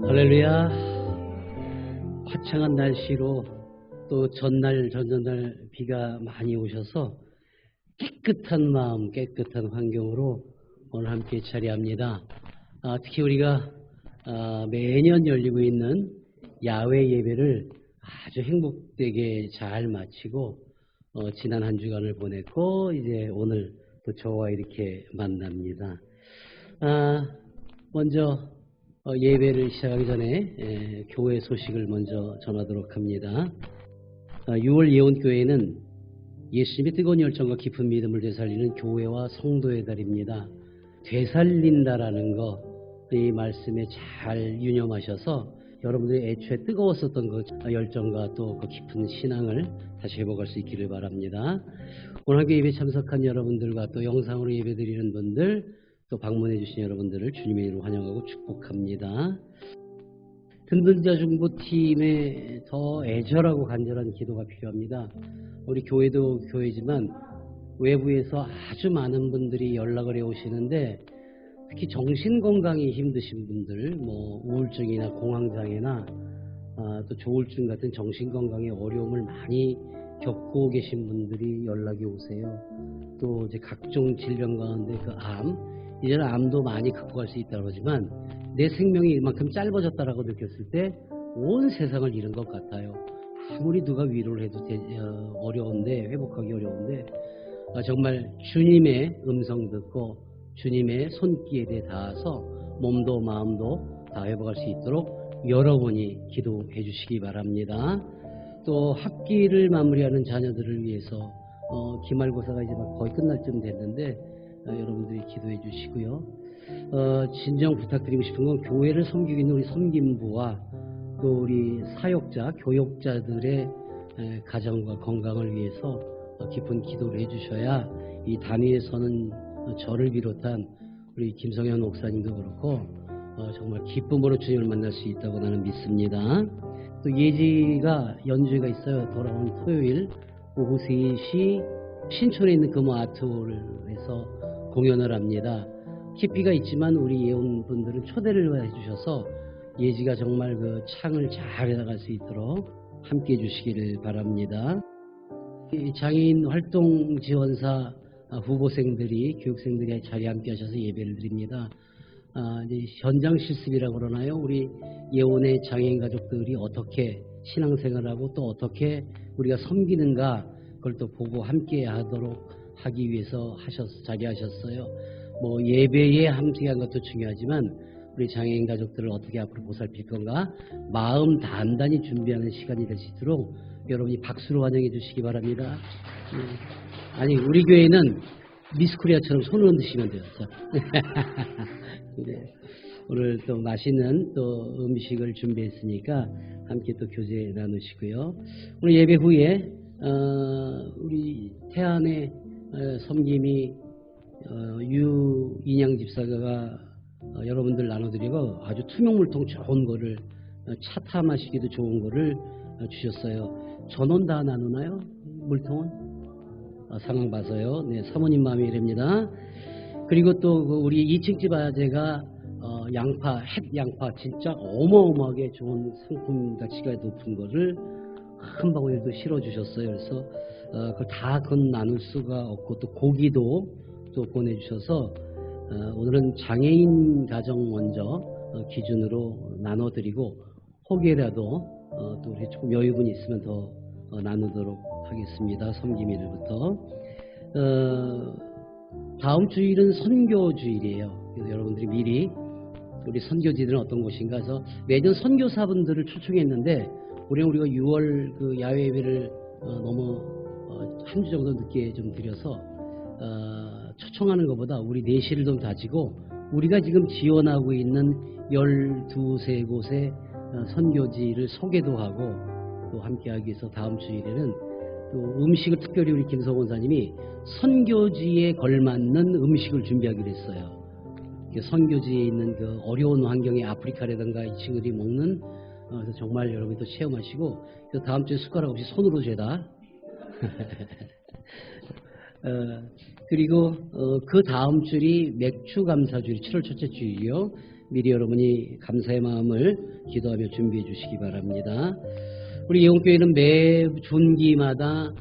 할렐루야. 화창한 날씨로 또 전날 비가 많이 오셔서 깨끗한 마음, 깨끗한 환경으로 오늘 함께 자리합니다. 특히 우리가 매년 열리고 있는 야외 예배를 아주 행복되게 잘 마치고 지난 한 주간을 보냈고 이제 오늘 또 저와 이렇게 만납니다. 먼저 예배를 시작하기 전에 교회 소식을 먼저 전하도록 합니다. 6월 예원교회는 예수님의 뜨거운 열정과 깊은 믿음을 되살리는 교회와 성도의 달입니다. 되살린다라는 거, 이 말씀에 잘 유념하셔서 여러분들이 애초에 뜨거웠었던 그 열정과 또 그 깊은 신앙을 다시 회복할 수 있기를 바랍니다. 오늘 함께 예배 참석한 여러분들과 또 영상으로 예배드리는 분들, 또 방문해 주신 여러분들을 주님의 이름으로 환영하고 축복합니다. 든든자 중보팀에 더 애절하고 간절한 기도가 필요합니다. 우리 교회도 교회지만 외부에서 아주 많은 분들이 연락을 해오시는데 특히 정신건강이 힘드신 분들, 우울증이나 공황장애나 또 조울증 같은 정신건강의 어려움을 많이 겪고 계신 분들이 연락이 오세요. 또 이제 각종 질병 가운데 그 이제는 암도 많이 극복할 수 있다고 그러지만 내 생명이 이만큼 짧아졌다라고 느꼈을 때 온 세상을 잃은 것 같아요. 아무리 누가 위로를 해도 어려운데, 회복하기 어려운데 정말 주님의 음성 듣고 주님의 손길에 닿아서 몸도 마음도 다 회복할 수 있도록 여러분이 기도해 주시기 바랍니다. 또 학기를 마무리하는 자녀들을 위해서 기말고사가 이제 막 거의 끝날 쯤 됐는데 여러분들이 기도해 주시고요. 진정 부탁드리고 싶은 건 교회를 섬기고 있는 우리 섬김부와 또 우리 사역자, 교역자들의 가정과 건강을 위해서 깊은 기도를 해 주셔야 이 단위에서는 저를 비롯한 우리 김성현 목사님도 그렇고 정말 기쁨으로 주님을 만날 수 있다고 나는 믿습니다. 또 예지가 연주회가 있어요. 돌아온 토요일 오후 3시 신촌에 있는 금호 아트홀에서 공연을 합니다. 깊이가 있지만 우리 예원분들은 초대를 해주셔서 예지가 정말 그 창을 잘 해나갈 수 있도록 함께 해주시기를 바랍니다. 장애인 활동 지원사 후보생들이, 교육생들이 자리에 함께 하셔서 예배를 드립니다. 이제 현장 실습이라고 그러나요? 우리 예원의 장애인 가족들이 어떻게 신앙생활하고 또 어떻게 우리가 섬기는가 그걸 또 보고 함께 하기 위해서 자리하셨어요. 예배에 함께한 것도 중요하지만 우리 장애인 가족들을 어떻게 앞으로 보살필 건가 마음 단단히 준비하는 시간이 될 수 있도록 여러분이 박수로 환영해 주시기 바랍니다. 아니 우리 교회는 미스코리아처럼 손을 흔드시면 돼요. 네. 오늘 또 맛있는 또 음식을 준비했으니까 함께 또 교제 나누시고요. 오늘 예배 후에 우리 태안의 섬김이 유인양 집사가 여러분들 나눠드리고 아주 투명물통 좋은 거를 차 타 마시기도 좋은 거를 주셨어요. 전원 다 나누나요? 물통은? 상황 봐서요. 네, 사모님 마음이 이랍니다. 그리고 또 우리 2층 집 아재가 햇양파 진짜 어마어마하게 좋은 상품 가치가 높은 거를 한 방울도 실어주셨어요. 그래서 그건 나눌 수가 없고 또 고기도 또 보내주셔서 오늘은 장애인 가정 먼저 기준으로 나눠드리고 혹여라도 또 우리 조금 여유분이 있으면 더 나누도록 하겠습니다. 섬김일부터 다음 주일은 선교주일이에요. 그래서 여러분들이 미리 우리 선교지들은 어떤 곳인가 해서 매년 선교사분들을 초청했는데 우리가 6월 그 야외 예배를 너무 한 주 정도 늦게 좀 드려서 초청하는 것보다 우리 내실을 좀 다지고 우리가 지금 지원하고 있는 12~13곳의 선교지를 소개도 하고 또 함께하기 위해서 다음 주일에는 또 음식을 특별히 우리 김성원 원사님이 선교지에 걸맞는 음식을 준비하기로 했어요. 선교지에 있는 그 어려운 환경의 아프리카라든가 이 친구들이 먹는 그래서 정말 여러분이 또 체험하시고 그래서 다음 주에 숟가락 없이 손으로 죄다 그리고 그 다음 주일이 맥주 감사주일 7월 첫째 주일이요. 미리 여러분이 감사의 마음을 기도하며 준비해 주시기 바랍니다. 우리 예원교회는 매 분기마다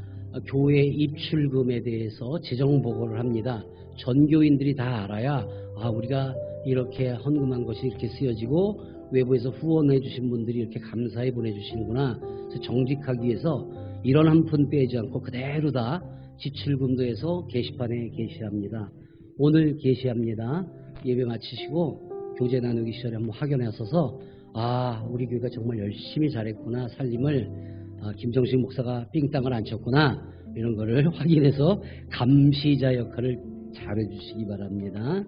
교회 입출금에 대해서 재정 보고를 합니다. 전교인들이 다 알아야 우리가 이렇게 헌금한 것이 이렇게 쓰여지고 외부에서 후원해 주신 분들이 이렇게 감사히 보내주시는구나. 그래서 정직하기 위해서 이런 한 푼 빼지 않고 그대로 다 지출금도 해서 게시판에 게시합니다. 오늘 게시합니다. 예배 마치시고 교제 나누기 시절에 한번 확인해 서서 우리 교회가 정말 열심히 잘했구나. 살림을 김정식 목사가 삥땅을 안 쳤구나. 이런 거를 확인해서 감시자 역할을 잘해 주시기 바랍니다.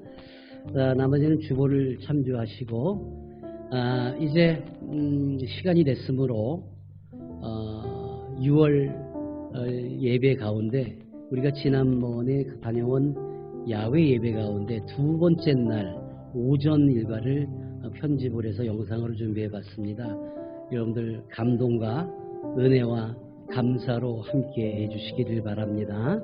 나머지는 주보를 참조하시고 이제 시간이 됐으므로 6월 예배 가운데 우리가 지난번에 다녀온 야외 예배 가운데 두 번째 날 오전 일과를 편집을 해서 영상으로 준비해 봤습니다. 여러분들 감동과 은혜와 감사로 함께 해주시기를 바랍니다.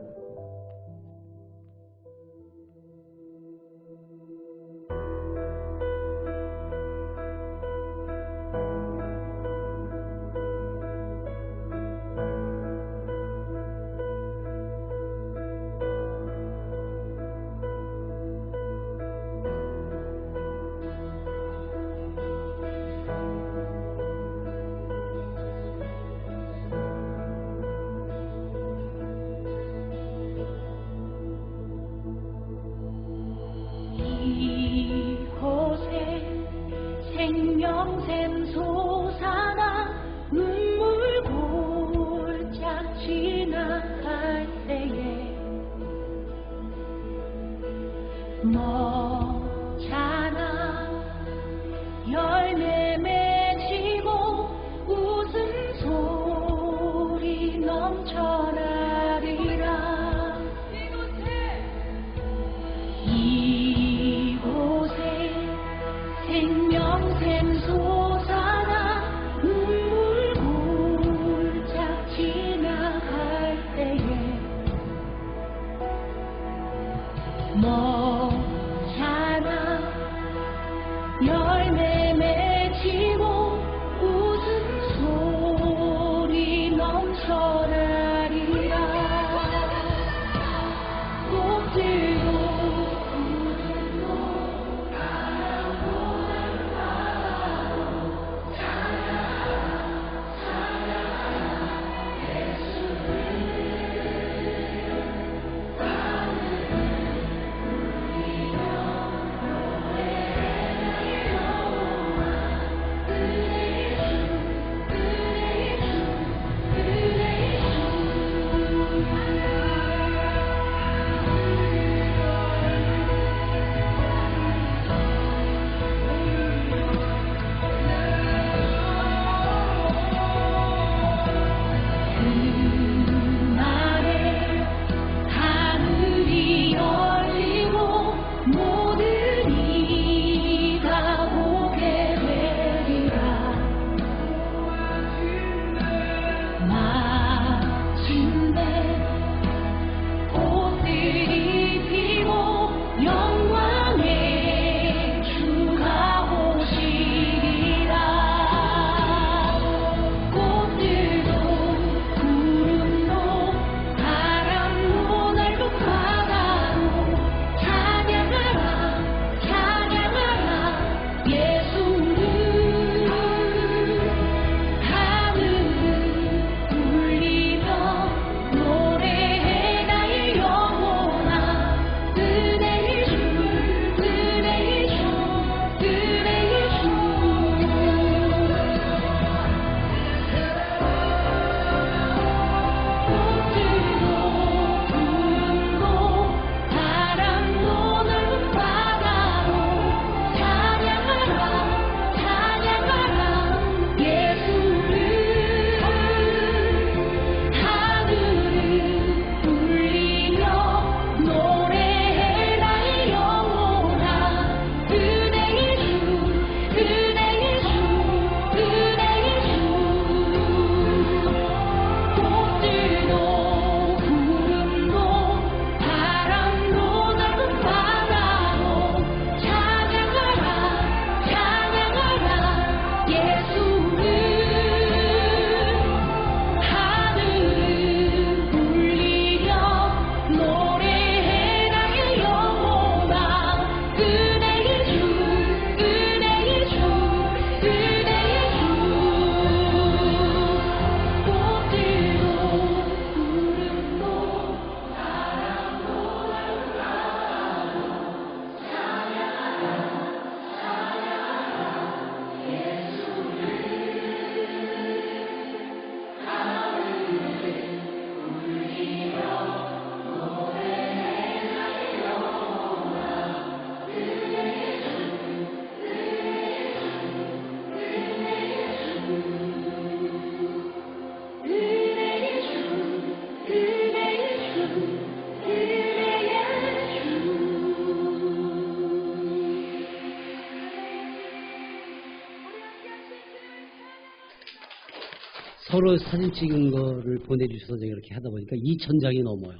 서로 사진 찍은 거를 보내주셔서 제가 이렇게 하다 보니까 2,000장이 넘어요.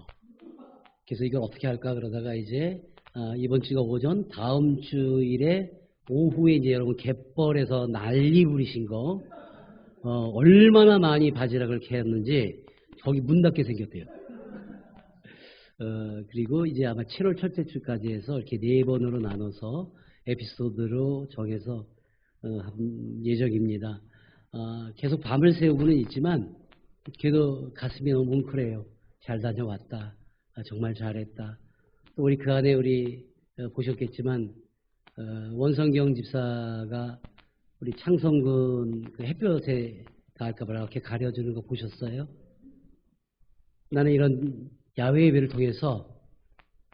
그래서 이걸 어떻게 할까 그러다가 이제 이번 주가 오전, 다음 주일에 오후에 이제 여러분 갯벌에서 난리 부리신 거 얼마나 많이 바지락을 캐었는지 거기 문 닫게 생겼대요. 그리고 이제 아마 7월 첫째 주까지 해서 이렇게 4번으로 나눠서 에피소드로 정해서 할 예정입니다. 계속 밤을 새우고는 있지만 그래도 가슴이 너무 뭉클해요. 잘 다녀왔다. 정말 잘했다. 또 우리 그 안에 우리 보셨겠지만 원성경 집사가 우리 창성군 그 햇볕에 갈까봐 이렇게 가려주는 거 보셨어요? 나는 이런 야외 예배를 통해서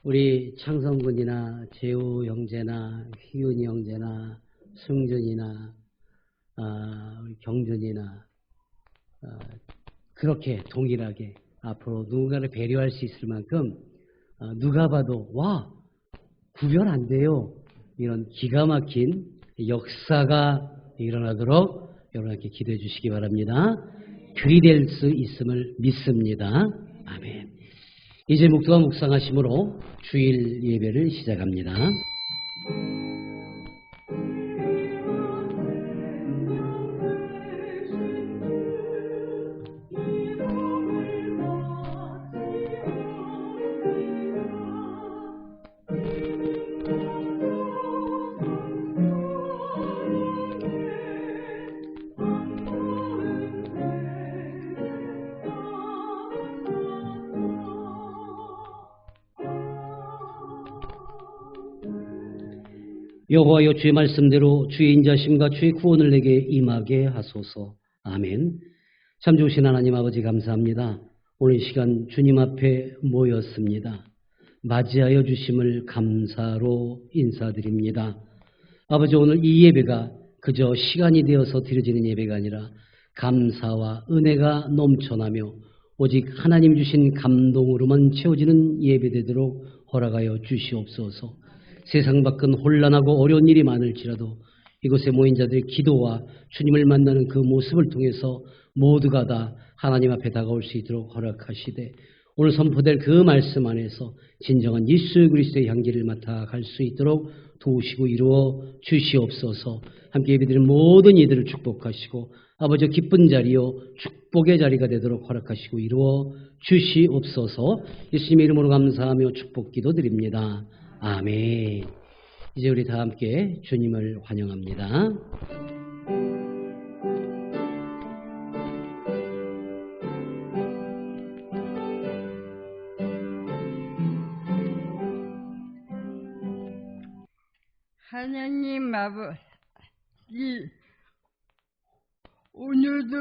우리 창성군이나 재우 형제나 희윤이 형제나 승준이나 우리 경준이나 그렇게 동일하게 앞으로 누군가를 배려할 수 있을 만큼 누가 봐도 와 구별 안 돼요. 이런 기가 막힌 역사가 일어나도록 여러분께 기도해 주시기 바랍니다. 그리 될 수 있음을 믿습니다. 아멘. 이제 목사가 묵상하심으로 주일 예배를 시작합니다. 여호와여 주의 말씀대로 주의 인자심과 주의 구원을 내게 임하게 하소서. 아멘. 참 좋으신 하나님 아버지 감사합니다. 오늘 이 시간 주님 앞에 모였습니다. 맞이하여 주심을 감사로 인사드립니다. 아버지 오늘 이 예배가 그저 시간이 되어서 드려지는 예배가 아니라 감사와 은혜가 넘쳐나며 오직 하나님 주신 감동으로만 채워지는 예배되도록 허락하여 주시옵소서. 세상 밖은 혼란하고 어려운 일이 많을지라도 이곳에 모인 자들의 기도와 주님을 만나는 그 모습을 통해서 모두가 다 하나님 앞에 다가올 수 있도록 허락하시되 오늘 선포될 그 말씀 안에서 진정한 예수 그리스도의 향기를 맡아 갈 수 있도록 도우시고 이루어 주시옵소서. 함께 예배드리는 모든 이들을 축복하시고 아버지 기쁜 자리요 축복의 자리가 되도록 허락하시고 이루어 주시옵소서. 예수님의 이름으로 감사하며 축복 기도드립니다. 아멘. 이제 우리 다 함께 주님을 환영합니다. 하나님 아버지, 오늘도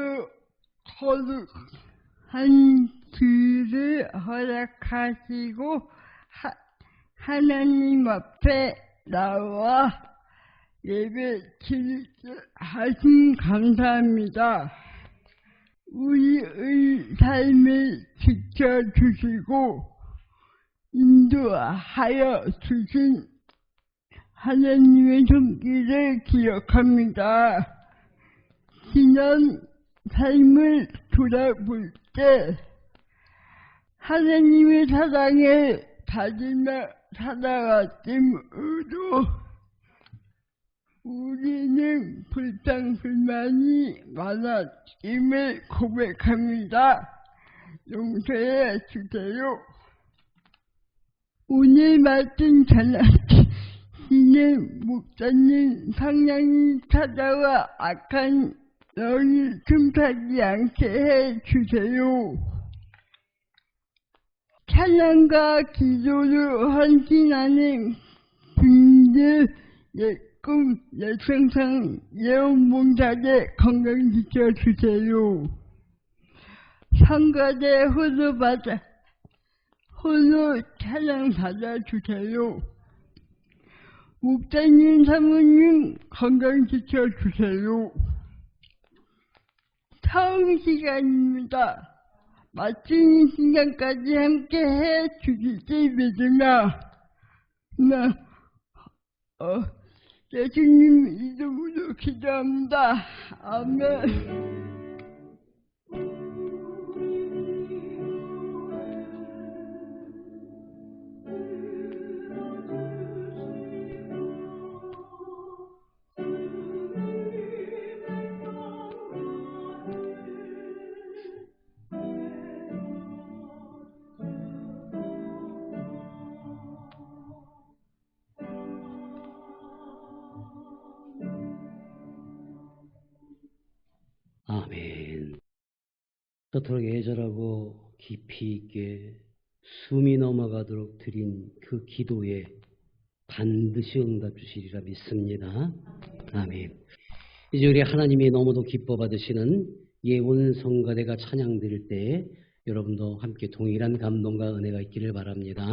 거룩한 주일을 허락하시고 하나님 앞에 나와 예배 드리게 하신 감사합니다. 우리의 삶을 지켜주시고 인도하여 주신 하나님의 손길을 기억합니다. 지난 삶을 돌아볼 때 하나님의 사랑을 받으며 살아왔음으로 우리는 불평불만이 많았음을 고백합니다. 용서해 주세요. 오늘 말씀 전하시는 목사님 성령이 찾아와 악한 영이 틈타지 않게 해 주세요. 찬양과 기도를 헌신하는 분들 예꿈 예성상 예언봉사대 건강지켜 주세요. 선거대 홀로 찬양 받아주세요. 목사님 사모님 건강지켜 주세요. 처음 시간입니다. 마치는 시간까지 함께 해 주실지 믿으며 예수님 이름으로 기도합니다. 아멘. 아멘. 그토록 애절하고 깊이 있게 숨이 넘어가도록 드린 그 기도에 반드시 응답 주시리라 믿습니다. 아멘. 이제 우리 하나님이 너무도 기뻐 받으시는 예원 성가대가 찬양 드릴 때 여러분도 함께 동일한 감동과 은혜가 있기를 바랍니다.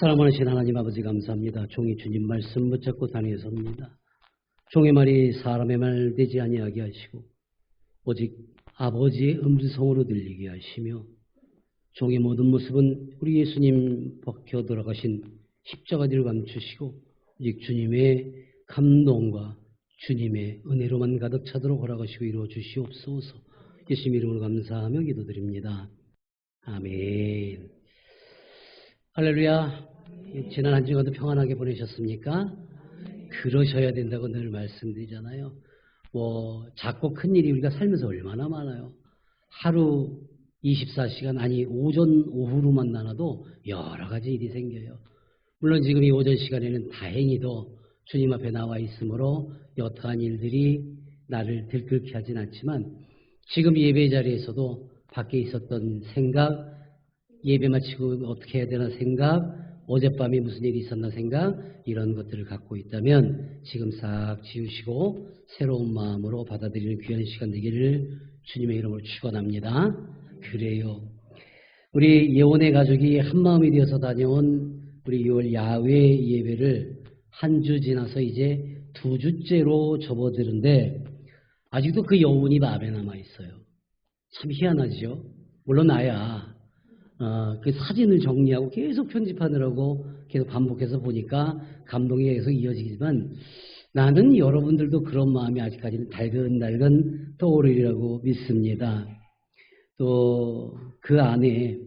사랑하신 하나님 아버지 감사합니다. 종이 주님 말씀 붙잡고 단위에 섭니다. 종의 말이 사람의 말 되지 아니하게 하시고 오직 아버지의 음성으로 들리게 하시며 종의 모든 모습은 우리 예수님 박혀 돌아가신 십자가 뒤로 감추시고 오직 주님의 감동과 주님의 은혜로만 가득 차도록 허락하시고 이루어 주시옵소서. 예수님 이름으로 감사하며 기도드립니다. 아멘. 할렐루야. 지난 한 주간도 평안하게 보내셨습니까? 그러셔야 된다고 늘 말씀드리잖아요. 작고 큰 일이 우리가 살면서 얼마나 많아요. 하루 24시간 아니 오전 오후로만 나눠도 여러 가지 일이 생겨요. 물론 지금 이 오전 시간에는 다행히도 주님 앞에 나와 있으므로 여타한 일들이 나를 들끓게 하진 않지만 지금 예배 자리에서도 밖에 있었던 생각, 예배 마치고 어떻게 해야 되나 생각, 어젯밤에 무슨 일이 있었나 생각, 이런 것들을 갖고 있다면 지금 싹 지우시고 새로운 마음으로 받아들이는 귀한 시간 되기를 주님의 이름으로 축원합니다. 그래요. 우리 예원의 가족이 한마음이 되어서 다녀온 우리 6월 야외 예배를 한 주 지나서 이제 2주째로 접어드는데 아직도 그 여운이 마음에 남아있어요. 참 희한하죠. 물론 나야 그 사진을 정리하고 계속 편집하느라고 계속 반복해서 보니까 감동이 계속 이어지지만 나는 여러분들도 그런 마음이 아직까지는 달근달근 떠오르리라고 믿습니다. 또 그 안에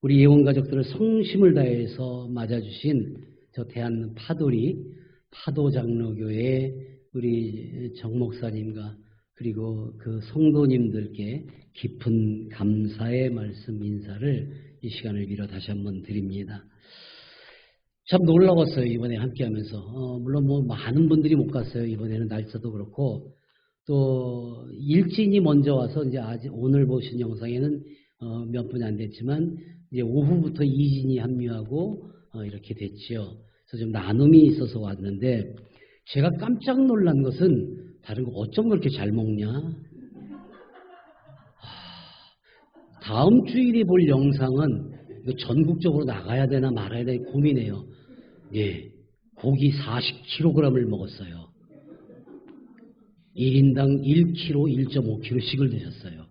우리 예원 가족들을 성심을 다해서 맞아주신 저 대한 파도장로교회 우리 정 목사님과 그리고 그 성도님들께 깊은 감사의 말씀 인사를 이 시간을 빌어 다시 한번 드립니다. 참 놀라웠어요. 이번에 함께하면서 물론 많은 분들이 못 갔어요. 이번에는 날짜도 그렇고 또 일진이 먼저 와서 이제 아직 오늘 보신 영상에는 몇 분이 안 됐지만 이제 오후부터 이진이 합류하고 이렇게 됐지요. 그래서 좀 나눔이 있어서 왔는데 제가 깜짝 놀란 것은 다른 거 어쩜 그렇게 잘 먹냐? 다음 주일에 볼 영상은 이거 전국적으로 나가야 되나 말아야 되나 고민해요. 예, 고기 40kg을 먹었어요. 1인당 1kg, 1.5kg씩을 드셨어요.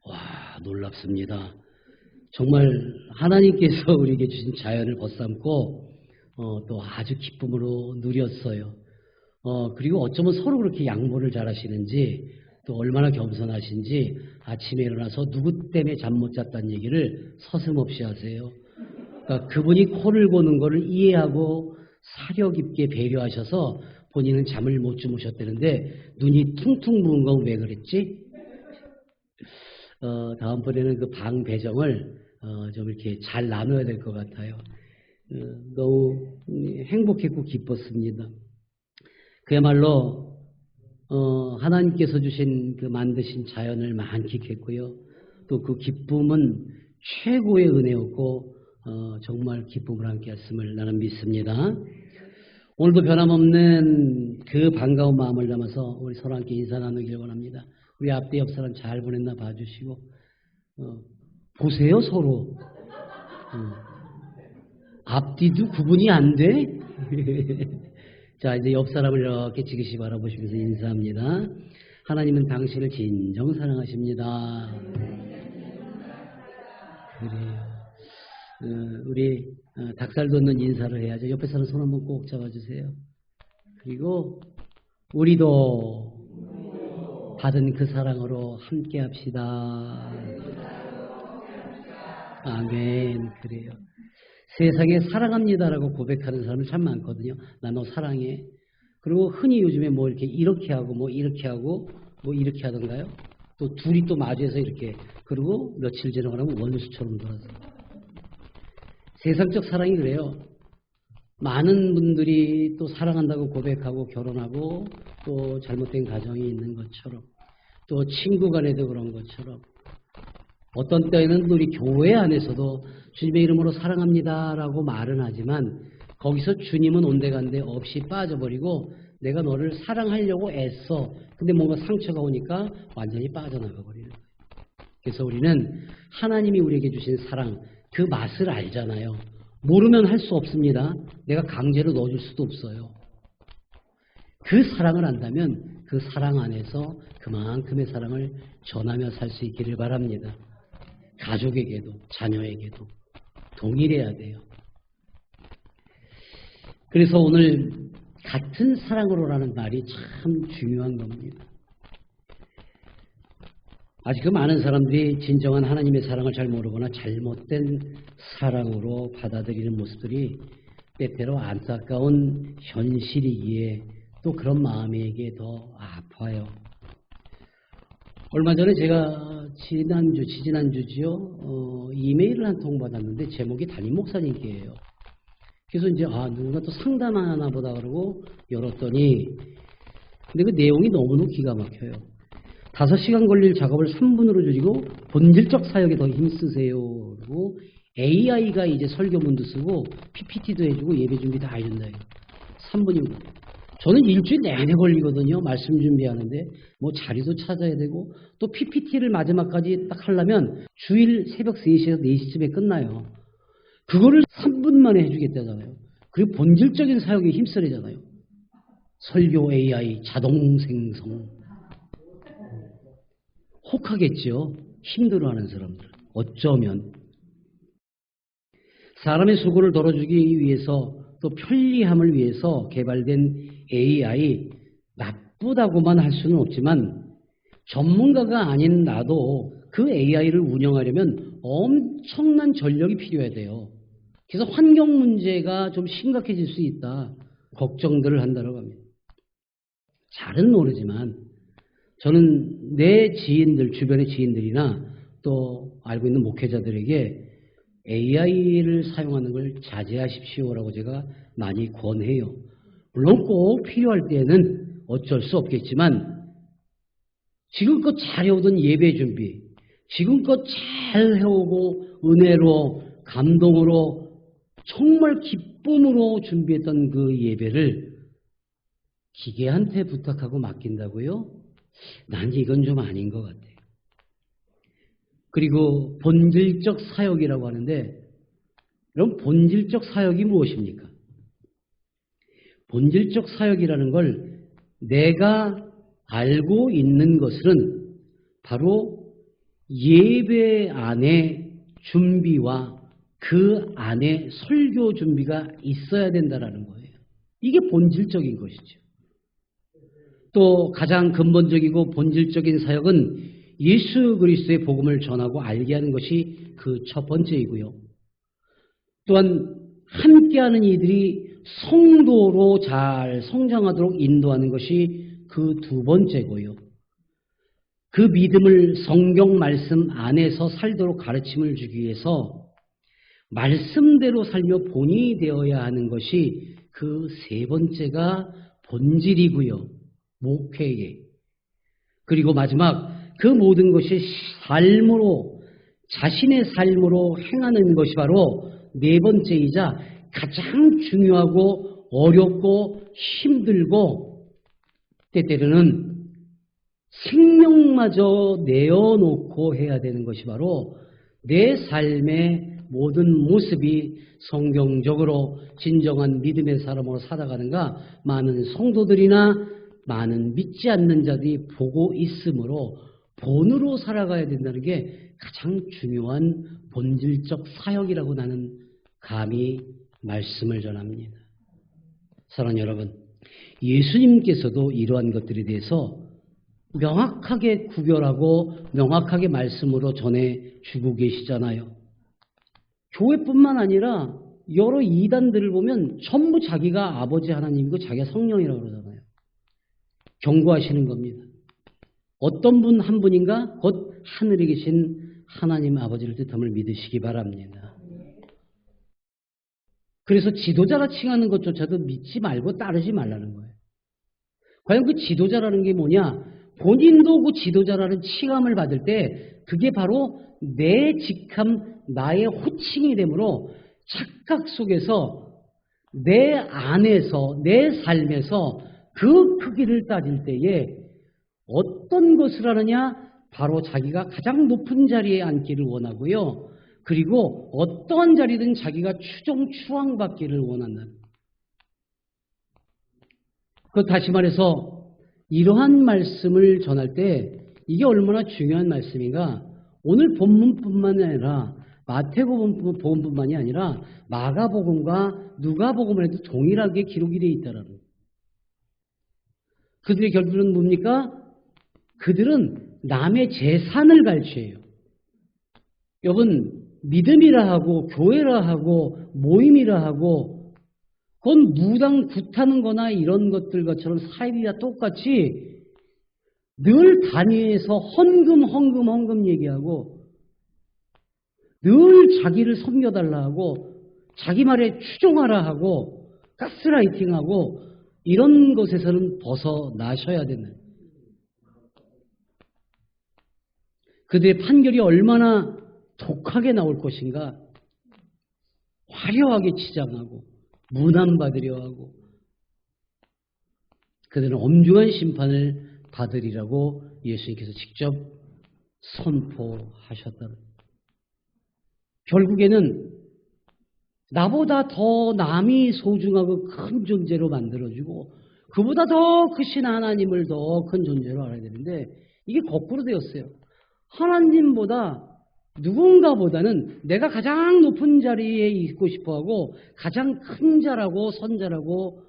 와, 놀랍습니다. 정말 하나님께서 우리에게 주신 자연을 벗삼고 또 아주 기쁨으로 누렸어요. 그리고 어쩌면 서로 그렇게 양보를 잘 하시는지 또 얼마나 겸손하신지 아침에 일어나서 누구 때문에 잠 못 잤다는 얘기를 서슴없이 하세요. 그러니까 그분이 코를 고는 거를 이해하고 사려 깊게 배려하셔서 본인은 잠을 못 주무셨다는데 눈이 퉁퉁 부은 건 왜 그랬지? 다음번에는 그 방 배정을 좀 이렇게 잘 나눠야 될 것 같아요. 너무 행복했고 기뻤습니다. 그야말로 하나님께서 주신 그 만드신 자연을 만끽했고요. 또 그 기쁨은 최고의 은혜였고 정말 기쁨을 함께 했음을 나는 믿습니다. 오늘도 변함없는 그 반가운 마음을 담아서 우리 서로 함께 인사 나누기를 원합니다. 우리 앞뒤 옆 사람 잘 보냈나 봐주시고 보세요 서로. 앞뒤도 구분이 안 돼? 자, 이제 옆 사람을 이렇게 지그시 바라보시면서 인사합니다. 하나님은 당신을 진정 사랑하십니다. 그래요. 우리 닭살 돋는 인사를 해야죠. 옆에 사람 손 한번 꼭 잡아주세요. 그리고 우리도 받은 그 사랑으로 함께 합시다. 아멘. 그래요. 세상에 사랑합니다라고 고백하는 사람은 참 많거든요. 나 너 사랑해. 그리고 흔히 요즘에 뭐 이렇게 하고 뭐 이렇게 하고 뭐 이렇게 하던가요? 또 둘이 또 마주해서 이렇게, 그리고 며칠 지나가면 원수처럼 돌아서. 세상적 사랑이 그래요. 많은 분들이 또 사랑한다고 고백하고 결혼하고 또 잘못된 가정이 있는 것처럼, 또 친구 간에도 그런 것처럼, 어떤 때에는 우리 교회 안에서도 주님의 이름으로 사랑합니다라고 말은 하지만 거기서 주님은 온데간데 없이 빠져버리고 내가 너를 사랑하려고 애써. 근데 뭔가 상처가 오니까 완전히 빠져나가 버리는 거예요. 그래서 우리는 하나님이 우리에게 주신 사랑, 그 맛을 알잖아요. 모르면 할 수 없습니다. 내가 강제로 넣어줄 수도 없어요. 그 사랑을 안다면 그 사랑 안에서 그만큼의 사랑을 전하며 살 수 있기를 바랍니다. 가족에게도 자녀에게도 동일해야 돼요. 그래서 오늘 같은 사랑으로라는 말이 참 중요한 겁니다. 아직 많은 사람들이 진정한 하나님의 사랑을 잘 모르거나 잘못된 사랑으로 받아들이는 모습들이 때때로 안타까운 현실이기에 또 그런 마음에게 더 아파요. 얼마 전에 제가 지지난주지요, 이메일을 한 통 받았는데 제목이 담임 목사님께예요. 그래서 이제 누군가 또 상담하나 보다 그러고 열었더니, 근데 그 내용이 너무너무 기가 막혀요. 5시간 걸릴 작업을 3분으로 줄이고 본질적 사역에 더 힘쓰세요. 그리고 AI가 이제 설교문도 쓰고 PPT도 해주고 예배 준비 다 해준다. 3분이고. 저는 일주일 내내 걸리거든요. 말씀 준비하는데 뭐 자리도 찾아야 되고 또 PPT를 마지막까지 딱 하려면 주일 새벽 3시에서 4시쯤에 끝나요. 그거를 3분 만에 해주겠다잖아요. 그리고 본질적인 사역에 힘쓰래잖아요. 설교 AI 자동 생성. 혹하겠죠. 힘들어하는 사람들. 어쩌면 사람의 수고를 덜어주기 위해서 또 편리함을 위해서 개발된 AI 나쁘다고만 할 수는 없지만 전문가가 아닌 나도 그 AI를 운영하려면 엄청난 전력이 필요해야 돼요. 그래서 환경 문제가 좀 심각해질 수 있다. 걱정들을 한다고 합니다. 잘은 모르지만 저는 내 지인들, 주변의 지인들이나 또 알고 있는 목회자들에게 AI를 사용하는 걸 자제하십시오라고 제가 많이 권해요. 물론 꼭 필요할 때는 어쩔 수 없겠지만 지금껏 잘해오던 예배 준비, 지금껏 잘 해오고 은혜로 감동으로 정말 기쁨으로 준비했던 그 예배를 기계한테 부탁하고 맡긴다고요? 난 이건 좀 아닌 것 같아요. 그리고 본질적 사역이라고 하는데 그럼 본질적 사역이 무엇입니까? 본질적 사역이라는 걸 내가 알고 있는 것은 바로 예배 안에 준비와 그 안에 설교 준비가 있어야 된다는 거예요. 이게 본질적인 것이죠. 또 가장 근본적이고 본질적인 사역은 예수 그리스도의 복음을 전하고 알게 하는 것이 그 첫 번째이고요. 또한 함께하는 이들이 성도로 잘 성장하도록 인도하는 것이 그 두 번째고요. 그 믿음을 성경 말씀 안에서 살도록 가르침을 주기 위해서 말씀대로 살며 본이 되어야 하는 것이 그 세 번째가 본질이고요. 목회의 그리고 마지막 그 모든 것이 삶으로 자신의 삶으로 행하는 것이 바로 네 번째이자 가장 중요하고 어렵고 힘들고 때때로는 생명마저 내어놓고 해야 되는 것이 바로 내 삶의 모든 모습이 성경적으로 진정한 믿음의 사람으로 살아가는가 많은 성도들이나 많은 믿지 않는 자들이 보고 있으므로 본으로 살아가야 된다는 게 가장 중요한 본질적 사역이라고 나는 감히 말씀을 전합니다. 사랑하는 여러분, 예수님께서도 이러한 것들에 대해서 명확하게 구별하고 명확하게 말씀으로 전해주고 계시잖아요. 교회뿐만 아니라 여러 이단들을 보면 전부 자기가 아버지 하나님이고 자기가 성령이라고 그러잖아요. 경고하시는 겁니다. 어떤 분 한 분인가? 곧 하늘에 계신 하나님 아버지를 뜻함을 믿으시기 바랍니다. 그래서 지도자라 칭하는 것조차도 믿지 말고 따르지 말라는 거예요. 과연 그 지도자라는 게 뭐냐? 본인도 그 지도자라는 칭함을 받을 때 그게 바로 내 직함, 나의 호칭이 되므로 착각 속에서 내 안에서, 내 삶에서 그 크기를 따질 때에 어떤 것을 하느냐? 바로 자기가 가장 높은 자리에 앉기를 원하고요. 그리고 어떠한 자리든 자기가 추앙받기를 원한다. 다시 말해서 이러한 말씀을 전할 때 이게 얼마나 중요한 말씀인가? 오늘 본문뿐만 아니라 마태복음뿐만이 아니라 마가복음과 누가복음에도 동일하게 기록이 되어 있다라는 거예요. 그들의 결론은 뭡니까? 그들은 남의 재산을 갈취해요. 여러분, 믿음이라 하고 교회라 하고 모임이라 하고 그건 무당 굿하는 거나 이런 것들과처럼 사입이야 똑같이 늘 단위에서 헌금 얘기하고 늘 자기를 섬겨달라 하고 자기 말에 추종하라 하고 가스라이팅하고 이런 것에서는 벗어나셔야 된다. 그들의 판결이 얼마나 독하게 나올 것인가. 화려하게 치장하고 문안받으려 하고 그들은 엄중한 심판을 받으리라고 예수님께서 직접 선포하셨다. 결국에는 나보다 더 남이 소중하고 큰 존재로 만들어주고 그보다 더 크신 하나님을 더 큰 존재로 알아야 되는데 이게 거꾸로 되었어요. 하나님보다 누군가보다는 내가 가장 높은 자리에 있고 싶어하고 가장 큰 자라고 선자라고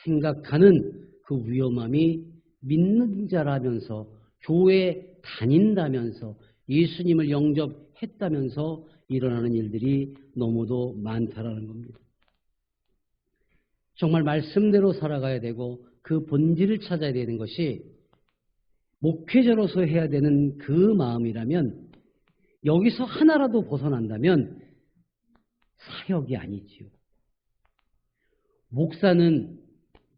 생각하는 그 위험함이 믿는 자라면서 교회 다닌다면서 예수님을 영접했다면서 일어나는 일들이 너무도 많다라는 겁니다. 정말 말씀대로 살아가야 되고 그 본질을 찾아야 되는 것이 목회자로서 해야 되는 그 마음이라면 여기서 하나라도 벗어난다면 사역이 아니지요. 목사는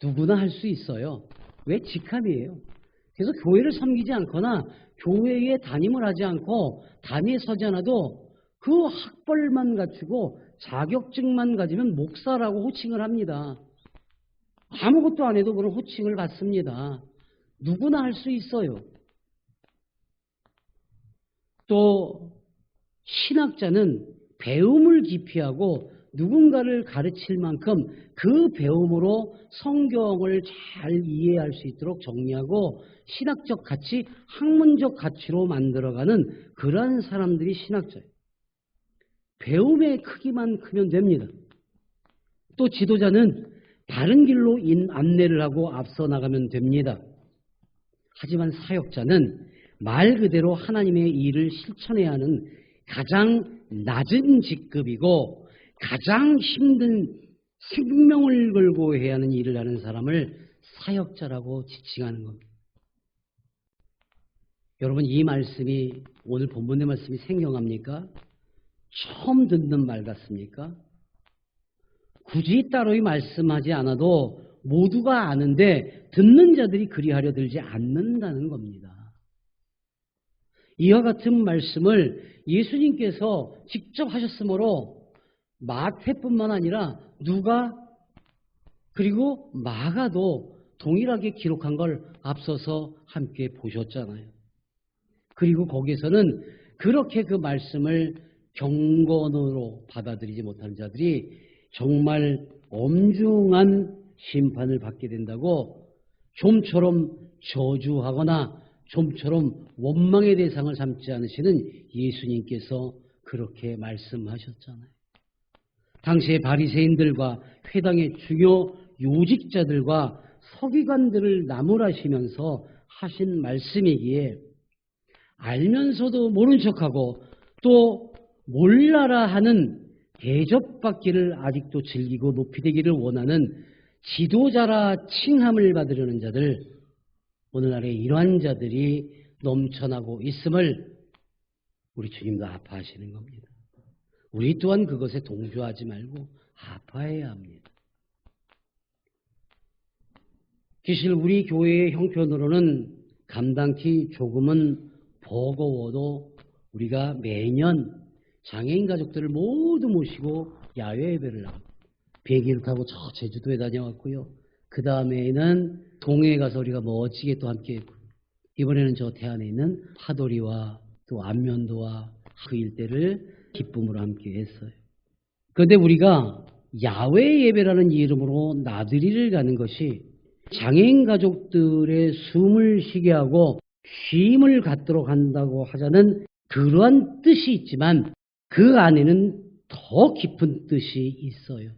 누구나 할 수 있어요. 왜? 직함이에요. 그래서 교회를 섬기지 않거나 교회에 담임을 하지 않고 단위에 서지 않아도 그 학벌만 갖추고 자격증만 가지면 목사라고 호칭을 합니다. 아무것도 안 해도 그런 호칭을 받습니다. 누구나 할 수 있어요. 또 신학자는 배움을 기피하고 누군가를 가르칠 만큼 그 배움으로 성경을 잘 이해할 수 있도록 정리하고 신학적 가치, 학문적 가치로 만들어가는 그러한 사람들이 신학자예요. 배움의 크기만 크면 됩니다. 또 지도자는 바른 길로 안내를 하고 앞서 나가면 됩니다. 하지만 사역자는 말 그대로 하나님의 일을 실천해야 하는 가장 낮은 직급이고 가장 힘든 생명을 걸고 해야 하는 일을 하는 사람을 사역자라고 지칭하는 겁니다. 여러분, 이 말씀이 오늘 본문의 말씀이 생경합니까? 처음 듣는 말 같습니까? 굳이 따로 말씀하지 않아도 모두가 아는데 듣는 자들이 그리하려 들지 않는다는 겁니다. 이와 같은 말씀을 예수님께서 직접 하셨으므로 마태뿐만 아니라 누가 그리고 마가도 동일하게 기록한 걸 앞서서 함께 보셨잖아요. 그리고 거기에서는 그렇게 그 말씀을 경건으로 받아들이지 못하는 자들이 정말 엄중한 심판을 받게 된다고 좀처럼 저주하거나 좀처럼 원망의 대상을 삼지 않으시는 예수님께서 그렇게 말씀하셨잖아요. 당시의 바리새인들과 회당의 중요 요직자들과 서기관들을 나무라시면서 하신 말씀이기에 알면서도 모른 척하고 또 몰라라 하는 대접받기를 아직도 즐기고 높이되기를 원하는 지도자라 칭함을 받으려는 자들, 오늘날에 이러한 자들이 넘쳐나고 있음을 우리 주님도 아파하시는 겁니다. 우리 또한 그것에 동조하지 말고 아파해야 합니다. 사실 우리 교회의 형편으로는 감당키 조금은 버거워도 우리가 매년 장애인 가족들을 모두 모시고 야외 예배를 하고 비행기를 타고 저 제주도에 다녀왔고요. 그 다음에는 동해에 가서 우리가 멋지게 또 함께 했고 이번에는 저 태안에 있는 하도리와 또 안면도와 그 일대를 기쁨으로 함께 했어요. 그런데 우리가 야외 예배라는 이름으로 나들이를 가는 것이 장애인 가족들의 숨을 쉬게 하고 쉼을 갖도록 한다고 하자는 그러한 뜻이 있지만 그 안에는 더 깊은 뜻이 있어요.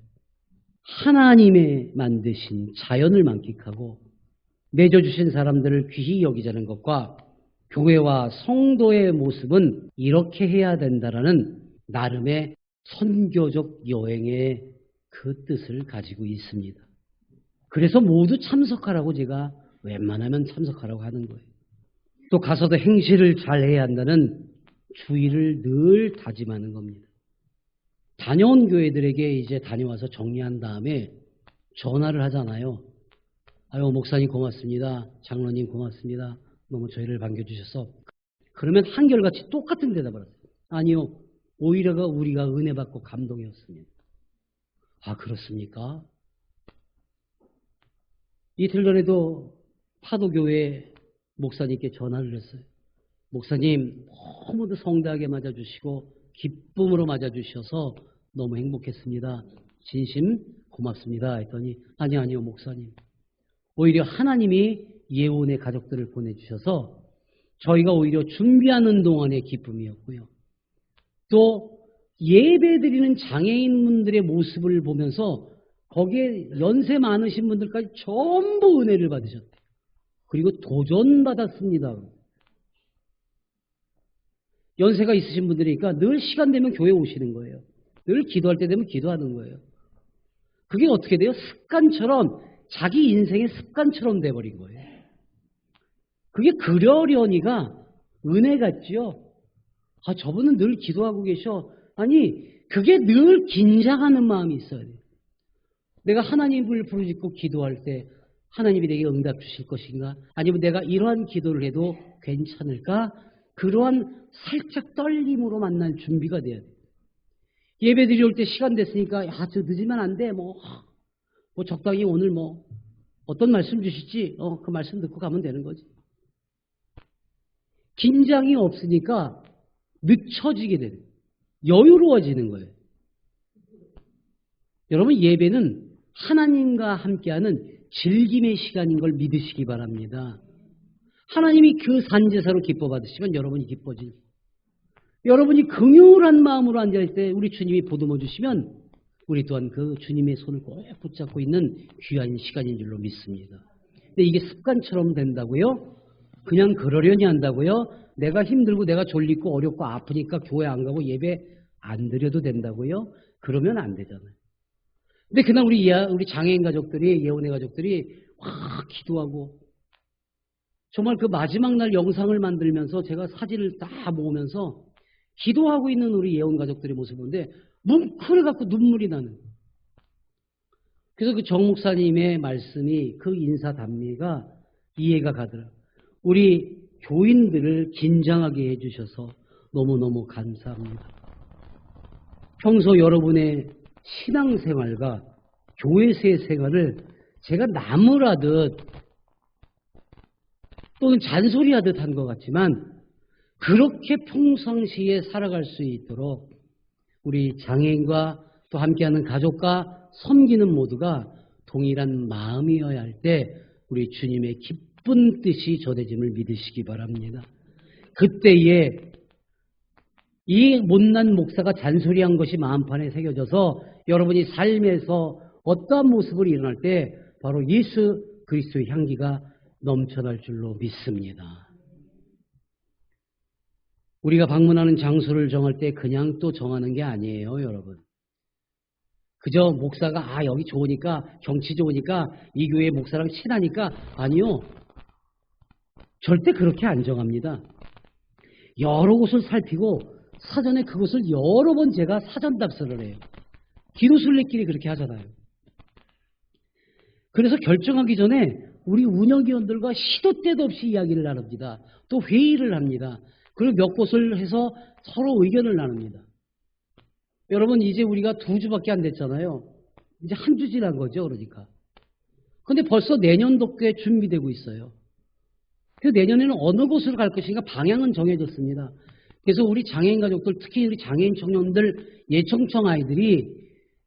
하나님의 만드신 자연을 만끽하고 맺어주신 사람들을 귀히 여기자는 것과 교회와 성도의 모습은 이렇게 해야 된다라는 나름의 선교적 여행의 그 뜻을 가지고 있습니다. 그래서 모두 참석하라고 제가 웬만하면 참석하라고 하는 거예요. 또 가서도 행실을 잘 해야 한다는 주의를 늘 다짐하는 겁니다. 다녀온 교회들에게 이제 다녀와서 정리한 다음에 전화를 하잖아요. 아유, 목사님 고맙습니다. 장로님 고맙습니다. 너무 저희를 반겨주셔서. 그러면 한결같이 똑같은 대답을 하세요. 아니요, 오히려 우리가 은혜 받고 감동이었습니다. 아, 그렇습니까? 이틀 전에도 파도교회 목사님께 전화를 했어요. 목사님 너무도 성대하게 맞아주시고 기쁨으로 맞아주셔서 너무 행복했습니다. 진심 고맙습니다. 했더니 아니요 목사님. 오히려 하나님이 예언의 가족들을 보내주셔서 저희가 오히려 준비하는 동안의 기쁨이었고요. 또 예배드리는 장애인분들의 모습을 보면서 거기에 연세 많으신 분들까지 전부 은혜를 받으셨대요. 그리고 도전받았습니다. 연세가 있으신 분들이니까 늘 시간 되면 교회 오시는 거예요. 늘 기도할 때 되면 기도하는 거예요. 그게 어떻게 돼요? 습관처럼 자기 인생의 습관처럼 돼버린 거예요. 그게 그러려니가 은혜 같지요. 아, 저분은 늘 기도하고 계셔. 아니, 그게 늘 긴장하는 마음이 있어야 돼요. 내가 하나님을 부르짖고 기도할 때 하나님이 내게 응답 주실 것인가? 아니면 내가 이러한 기도를 해도 괜찮을까? 그러한 살짝 떨림으로 만날 준비가 돼야 돼요. 예배 드릴 때 시간 됐으니까 저 늦으면 안 돼. 뭐 적당히 오늘 어떤 말씀 주실지 그 말씀 듣고 가면 되는 거지. 긴장이 없으니까 늦춰지게 되는 여유로워지는 거예요. 여러분, 예배는 하나님과 함께하는 즐김의 시간인 걸 믿으시기 바랍니다. 하나님이 그 산제사로 기뻐 받으시면 여러분이 기뻐지니, 여러분이 긍휼한 마음으로 앉아있을 때 우리 주님이 보듬어 주시면 우리 또한 그 주님의 손을 꼭 붙잡고 있는 귀한 시간인 줄로 믿습니다. 근데 이게 습관처럼 된다고요? 그냥 그러려니 한다고요? 내가 힘들고 내가 졸리고 어렵고 아프니까 교회 안 가고 예배 안 드려도 된다고요? 그러면 안 되잖아요. 근데 그날 우리 장애인 가족들이, 예언의 가족들이 확 기도하고 정말 그 마지막 날 영상을 만들면서 제가 사진을 다 모으면서 기도하고 있는 우리 예언 가족들의 모습을 보는데 뭉클해갖고 눈물이 나는. 그래서 그 정 목사님의 말씀이 그 인사 단미가 이해가 가더라고요. 우리 교인들을 긴장하게 해주셔서 너무너무 감사합니다. 평소 여러분의 신앙생활과 교회의 생활을 제가 나무라듯 또는 잔소리하듯 한 것 같지만 그렇게 평상시에 살아갈 수 있도록 우리 장애인과 또 함께하는 가족과 섬기는 모두가 동일한 마음이어야 할 때 우리 주님의 기쁜 뜻이 전해짐을 믿으시기 바랍니다. 그때에 이 못난 목사가 잔소리한 것이 마음판에 새겨져서 여러분이 삶에서 어떠한 모습을 일어날 때 바로 예수 그리스도의 향기가 넘쳐날 줄로 믿습니다. 우리가 방문하는 장소를 정할 때 그냥 또 정하는 게 아니에요, 여러분. 그저 목사가 여기 좋으니까 경치 좋으니까 이 교회 목사랑 친하니까 아니요. 절대 그렇게 안 정합니다. 여러 곳을 살피고 사전에 그곳을 여러 번 제가 사전 답사를 해요. 기도순례끼리 그렇게 하잖아요. 그래서 결정하기 전에 우리 운영위원들과 시도 때도 없이 이야기를 나눕니다. 또 회의를 합니다. 그리고 몇 곳을 해서 서로 의견을 나눕니다. 여러분 이제 우리가 2주밖에 안 됐잖아요. 이제 한 주 지난 거죠. 그러니까. 근데 벌써 내년도께 준비되고 있어요. 그 내년에는 어느 곳으로 갈 것인가 방향은 정해졌습니다. 그래서 우리 장애인 가족들, 특히 우리 장애인 청년들, 예청청 아이들이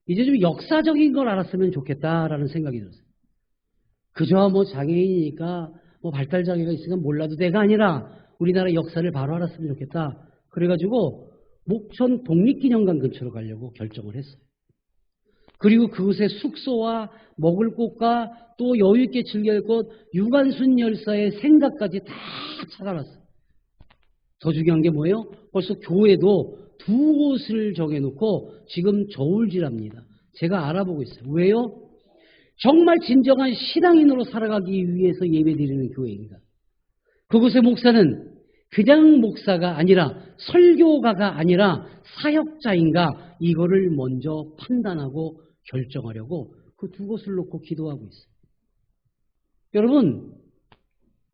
이제 좀 역사적인 걸 알았으면 좋겠다라는 생각이 들었어요. 그저 뭐 장애인이니까 뭐 발달장애가 있으니까 몰라도 돼가 아니라 우리나라 역사를 바로 알았으면 좋겠다. 그래가지고 목천 독립기념관 근처로 가려고 결정을 했어요. 그리고 그곳에 숙소와 먹을 곳과 또 여유있게 즐길 곳, 유관순 열사의 생각까지 다 찾아놨어요. 더 중요한 게 뭐예요? 벌써 교회도 2곳을 정해놓고 지금 저울질합니다. 제가 알아보고 있어요. 왜요? 정말 진정한 신앙인으로 살아가기 위해서 예배드리는 교회입니다. 그곳의 목사는 그냥 목사가 아니라 설교가가 아니라 사역자인가 이거를 먼저 판단하고 결정하려고 그 2곳을 놓고 기도하고 있어요. 여러분,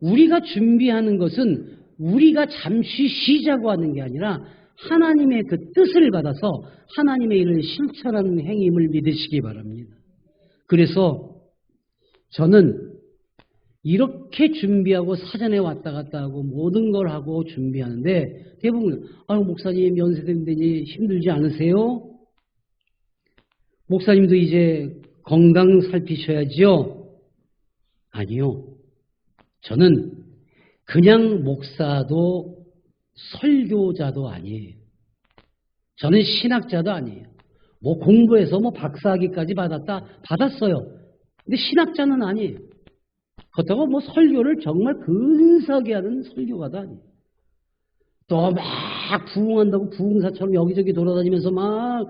우리가 준비하는 것은 우리가 잠시 쉬자고 하는 게 아니라 하나님의 그 뜻을 받아서 하나님의 일을 실천하는 행임을 믿으시기 바랍니다. 그래서 저는 이렇게 준비하고 사전에 왔다 갔다 하고 모든 걸 하고 준비하는데 대부분 목사님 연세대니 힘들지 않으세요? 목사님도 이제 건강 살피셔야지요? 아니요. 저는 그냥 목사도 설교자도 아니에요. 저는 신학자도 아니에요. 뭐 공부해서 뭐 박사학위까지 받았어요. 근데 신학자는 아니에요. 그렇다고 뭐 설교를 정말 근사하게 하는 설교가도 아니에요. 또 막 부흥한다고 부흥사처럼 여기저기 돌아다니면서 막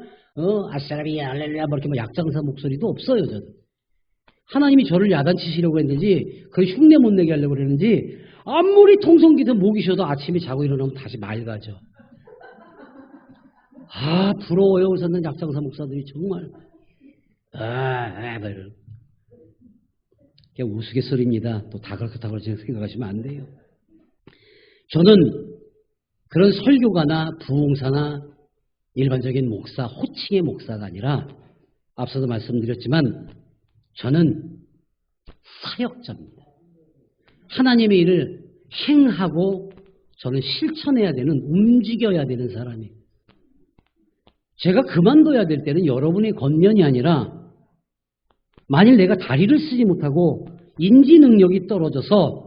아싸라비야 알렐루야 뭐 이렇게 뭐 약장사 목소리도 없어요. 저는. 하나님이 저를 야단치시려고 했는지 그 흉내 못 내게 하려고 그랬는지 아무리 통성기든 목이 쉬어도 아침에 자고 일어나면 다시 맑아져. 부러워요. 그래서 약장사 목사들이 정말 그냥 우스갯소리입니다. 또 다 그렇다고 생각하시면 안 돼요. 저는 그런 설교가나 부흥사나 일반적인 목사, 호칭의 목사가 아니라 앞서도 말씀드렸지만 저는 사역자입니다. 하나님의 일을 행하고 저는 실천해야 되는, 움직여야 되는 사람이에요. 제가 그만둬야 될 때는 여러분의 권면이 아니라 만일 내가 다리를 쓰지 못하고 인지 능력이 떨어져서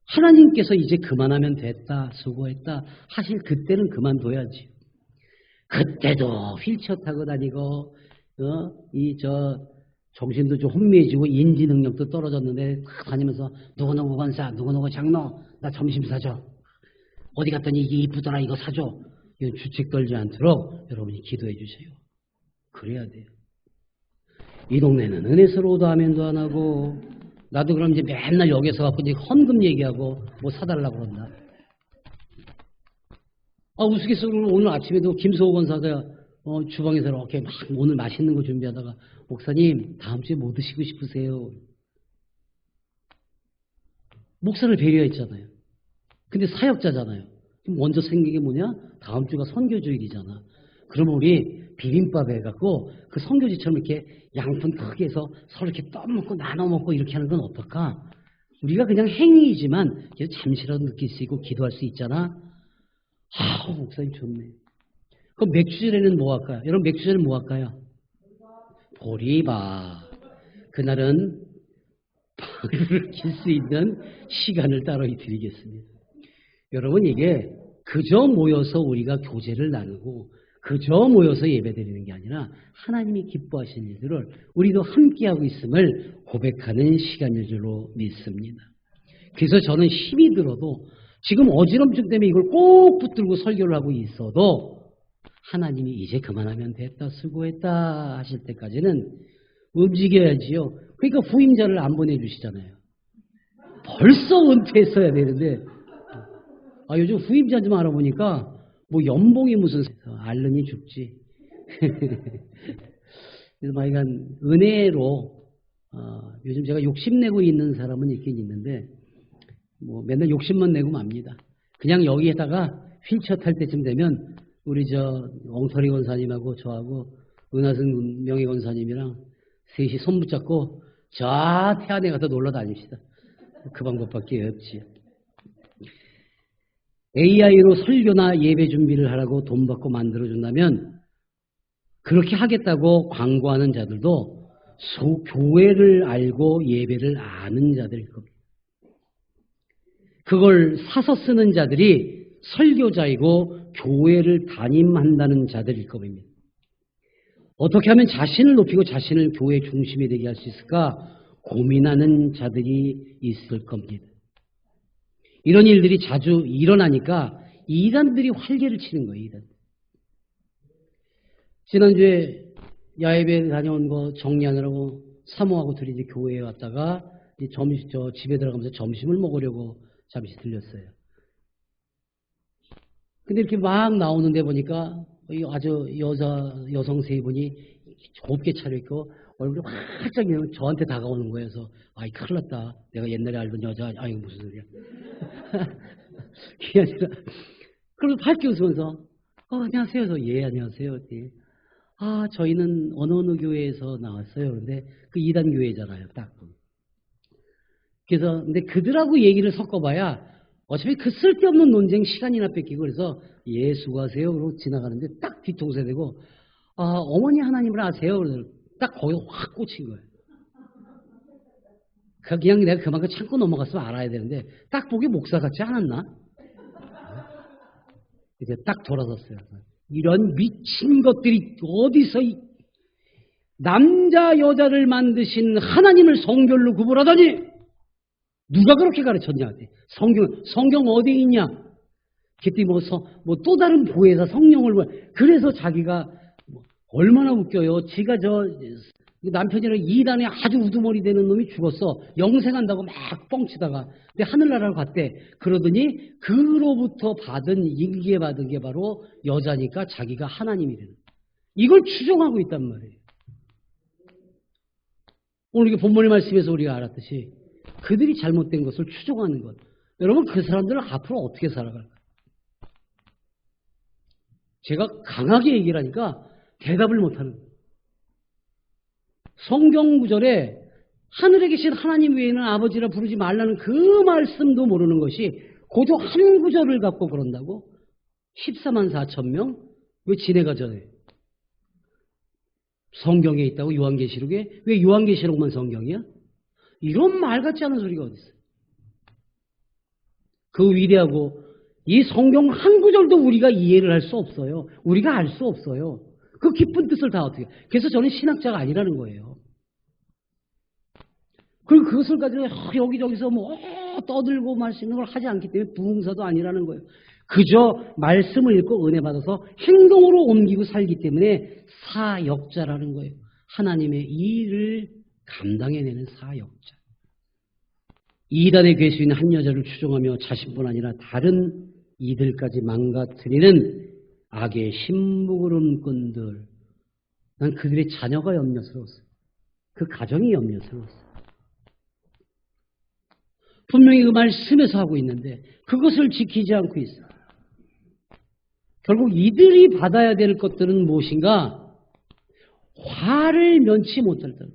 하나님께서 이제 그만하면 됐다, 수고했다 하실 그때는 그만둬야지. 그때도 휠체어 타고 다니고 정신도 좀 혼미해지고 인지 능력도 떨어졌는데 다니면서 누구누구 권사, 누구누구 장로 나 점심 사줘. 어디 갔더니 이게 이쁘더라 이거 사줘. 이건 주책 떨지 않도록 여러분이 기도해 주세요. 그래야 돼요. 이 동네는 은혜스러워도 아멘도 안 하고 나도 그럼 이제 맨날 여기서 갖고 이제 헌금 얘기하고 뭐 사달라고 그런다. 우스갯소리로 오늘 아침에도 김소호 권사가 주방에서 이렇게 막 오늘 맛있는 거 준비하다가 목사님 다음 주에 뭐 드시고 싶으세요? 목사를 배려했잖아요. 근데 사역자잖아요. 먼저 생긴 게 뭐냐? 다음 주가 선교주일이잖아. 그러면 우리 비빔밥 해갖고 그 선교지처럼 이렇게 양푼 크게 해서 서로 이렇게 떠먹고 나눠 먹고 이렇게 하는 건 어떨까? 우리가 그냥 행위이지만 잠시라도 느낄 수 있고 기도할 수 있잖아. 목사님 좋네. 그럼 맥주전에는 뭐 할까요? 여러분 맥주전에는 뭐 할까요? 보리밥. 그날은 바를 킬 수 있는 시간을 따로 드리겠습니다. 여러분 이게 그저 모여서 우리가 교제를 나누고 그저 모여서 예배드리는 게 아니라 하나님이 기뻐하시는 일들을 우리도 함께하고 있음을 고백하는 시간일 줄로 믿습니다. 그래서 저는 힘이 들어도 지금 어지럼증 때문에 이걸 꼭 붙들고 설교를 하고 있어도 하나님이 이제 그만하면 됐다 수고했다 하실 때까지는 움직여야지요. 그러니까 후임자를 안 보내주시잖아요. 벌써 은퇴했어야 되는데 요즘 후임자 좀 알아보니까 뭐 연봉이 무슨 알르니 죽지. 그래서 하여간 은혜로 요즘 제가 욕심내고 있는 사람은 있긴 있는데 뭐 맨날 욕심만 내고 맙니다. 그냥 여기에다가 휠체어 탈 때쯤 되면 우리 엉터리 권사님하고 저하고 은하승 명예 권사님이랑 셋이 손 붙잡고 저 태안에 가서 놀러 다닙시다. 그 방법밖에 없지. AI로 설교나 예배 준비를 하라고 돈 받고 만들어준다면 그렇게 하겠다고 광고하는 자들도 교회를 알고 예배를 아는 자들일 겁니다. 그걸 사서 쓰는 자들이 설교자이고 교회를 담임한다는 자들일 겁니다. 어떻게 하면 자신을 높이고 자신을 교회 중심이 되게 할 수 있을까 고민하는 자들이 있을 겁니다. 이런 일들이 자주 일어나니까 이단들이 활개를 치는 거예요. 이단. 지난주에 야외배 다녀온 거 정리하느라고 사모하고 둘이 이제 교회에 왔다가 집에 들어가면서 점심을 먹으려고 잠시 들렸어요. 근데 이렇게 막 나오는데 보니까 아주 여성 세 분이 곱게 차려입고 얼굴이 활짝 저한테 다가오는 거예요. 그래서 큰일 났다. 내가 옛날에 알던 여자. 이거 무슨 소리야. 그게 아니라 그래서 밝게 웃으면서 안녕하세요. 그래서 예 안녕하세요. 저희는 어느 교회에서 나왔어요. 그런데 그 이단 교회잖아요. 딱. 그래서 근데 그들하고 얘기를 섞어봐야 어차피 그 쓸데없는 논쟁 시간이나 뺏기고 그래서 예 수고하세요. 그러고 지나가는데 딱 뒤통수에 대고 어머니 하나님을 아세요? 그래서 딱 거기서 확 꽂힌 거예요. 그냥 내가 그만큼 참고 넘어갔으면 알아야 되는데 딱 보기 목사 같지 않았나? 이제 딱 돌아섰어요. 이런 미친 것들이 어디서 남자 여자를 만드신 하나님을 성별로 구분하다니 누가 그렇게 가르쳤냐? 성경 어디에 있냐? 그때 뭐 또 다른 부에서 성령을 그래서 자기가 얼마나 웃겨요. 지가 남편이랑 이단에 아주 우두머리 되는 놈이 죽었어. 영생한다고 막 뻥치다가 근데 하늘나라로 갔대. 그러더니 그로부터 일기에 받은 게 바로 여자니까 자기가 하나님이래요. 이걸 추종하고 있단 말이에요. 오늘 이게 본문의 말씀에서 우리가 알았듯이 그들이 잘못된 것을 추종하는 것. 여러분 그 사람들은 앞으로 어떻게 살아갈까? 제가 강하게 얘기를 하니까 대답을 못하는 거예요. 성경 구절에 하늘에 계신 하나님 외에는 아버지라 부르지 말라는 그 말씀도 모르는 것이 고조 한 구절을 갖고 그런다고? 14만 4천 명? 왜 지네가 전해? 성경에 있다고 요한계시록에? 왜 요한계시록만 성경이야? 이런 말 같지 않은 소리가 어디 있어요? 그 위대하고 이 성경 한 구절도 우리가 이해를 할 수 없어요. 우리가 알 수 없어요. 그 깊은 뜻을 다 어떻게. 그래서 저는 신학자가 아니라는 거예요. 그리고 그것을 가지고 여기저기서 떠들고 말씀하는 걸 하지 않기 때문에 부흥사도 아니라는 거예요. 그저 말씀을 읽고 은혜 받아서 행동으로 옮기고 살기 때문에 사역자라는 거예요. 하나님의 일을 감당해내는 사역자. 이단의 괴수인 한 여자를 추종하며 자신뿐 아니라 다른 이들까지 망가뜨리는 악의 신부그름꾼들. 난 그들의 자녀가 염려스러웠어요. 그 가정이 염려스러웠어요. 분명히 그 말씀에서 하고 있는데 그것을 지키지 않고 있어요. 결국 이들이 받아야 될 것들은 무엇인가? 화를 면치 못할 때.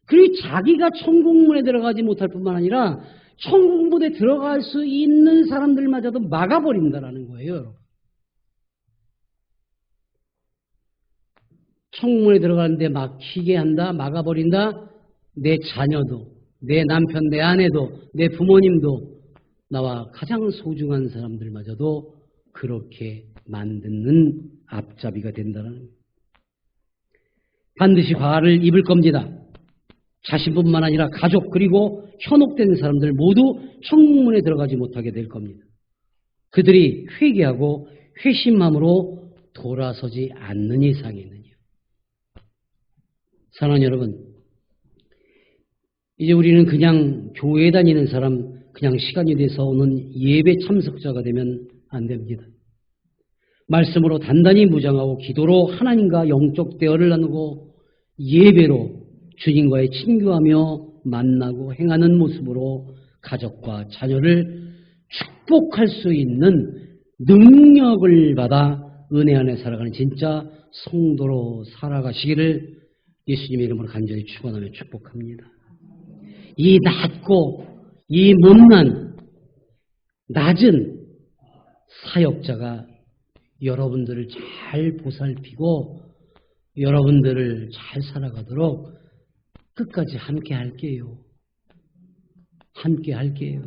그리고 자기가 천국문에 들어가지 못할 뿐만 아니라 천국문에 들어갈 수 있는 사람들마저도 막아버린다라는 거예요. 여러분. 천국문에 들어가는데 막히게 한다, 막아버린다. 내 자녀도, 내 남편, 내 아내도, 내 부모님도, 나와 가장 소중한 사람들마저도 그렇게 만드는 앞잡이가 된다는 거예요. 반드시 화를 입을 겁니다. 자신뿐만 아니라 가족 그리고 현혹된 사람들 모두 천국문에 들어가지 못하게 될 겁니다. 그들이 회개하고 회심함으로 돌아서지 않는 이상에는요. 사랑하는 여러분, 이제 우리는 그냥 교회 다니는 사람, 그냥 시간이 돼서 오는 예배 참석자가 되면 안 됩니다. 말씀으로 단단히 무장하고 기도로 하나님과 영적 대화를 나누고 예배로 주님과의 친교하며 만나고 행하는 모습으로 가족과 자녀를 축복할 수 있는 능력을 받아 은혜 안에 살아가는 진짜 성도로 살아가시기를 예수님의 이름으로 간절히 축원하며 축복합니다. 이 낮고 이 못난 낮은 사역자가 여러분들을 잘 보살피고 여러분들을 잘 살아가도록 끝까지 함께 할게요. 함께 할게요.